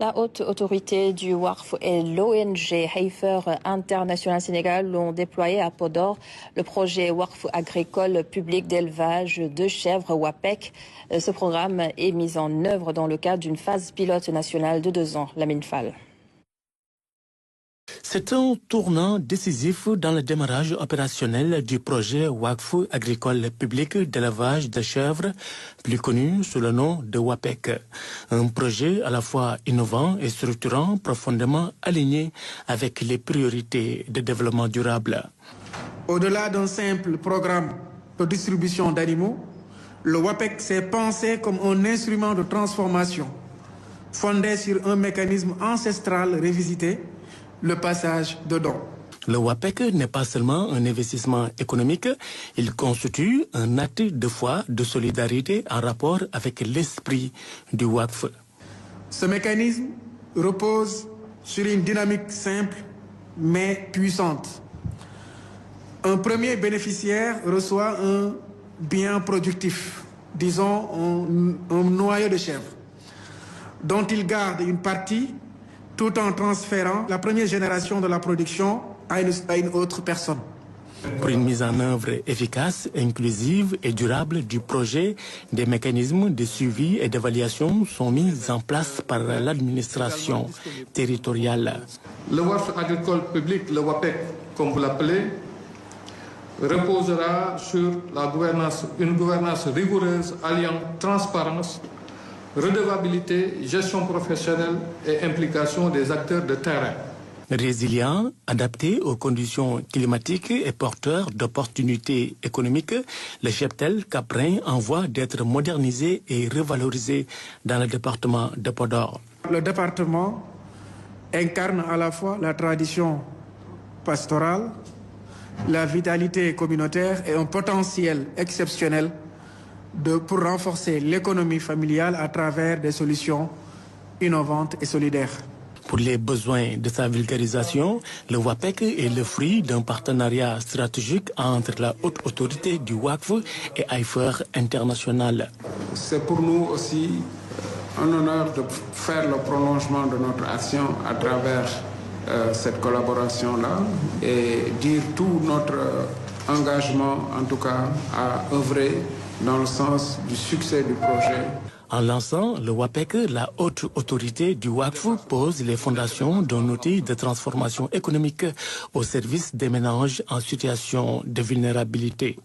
La haute autorité du WACF et l'ONG Heifer International Sénégal ont déployé à Podor le projet WACF agricole public d'élevage de chèvres WAPEC. Ce programme est mis en œuvre dans le cadre d'une phase pilote nationale de 2 ans. Lamine Fall. C'est un tournant décisif dans le démarrage opérationnel du projet WACF agricole public d'élevage de chèvres, plus connu sous le nom de WAPEC. Un projet à la fois innovant et structurant, profondément aligné avec les priorités de développement durable. Au-delà d'un simple programme de distribution d'animaux, le WAPEC s'est pensé comme un instrument de transformation fondé sur un mécanisme ancestral revisité, le passage de dons. Le WAPEC n'est pas seulement un investissement économique, il constitue un acte de foi, de solidarité en rapport avec l'esprit du WACF. Ce mécanisme repose sur une dynamique simple mais puissante. Un premier bénéficiaire reçoit un bien productif, disons un noyau de chèvre, dont il garde une partie tout en transférant la première génération de la production à une autre personne. Pour une mise en œuvre efficace, inclusive et durable du projet, des mécanismes de suivi et d'évaluation sont mis en place par l'administration territoriale. Le WACF agricole public, le WAPEC, comme vous l'appelez, reposera sur une gouvernance rigoureuse alliant transparence, redevabilité, gestion professionnelle et implication des acteurs de terrain. Résilient, adapté aux conditions climatiques et porteur d'opportunités économiques, le cheptel caprin en voie d'être modernisé et revalorisé dans le département de Podor. Le département incarne à la fois la tradition pastorale, la vitalité communautaire et un potentiel exceptionnel pour renforcer l'économie familiale à travers des solutions innovantes et solidaires. Pour les besoins de sa vulgarisation, le WAPEC est le fruit d'un partenariat stratégique entre la haute autorité du WACF et Heifer International. C'est pour nous aussi un honneur de faire le prolongement de notre action à travers cette collaboration-là et dire tout notre engagement, en tout cas, à œuvrer dans le sens du succès du projet. En lançant le WAPEC, la haute autorité du WACF pose les fondations d'un outil de transformation économique au service des ménages en situation de vulnérabilité.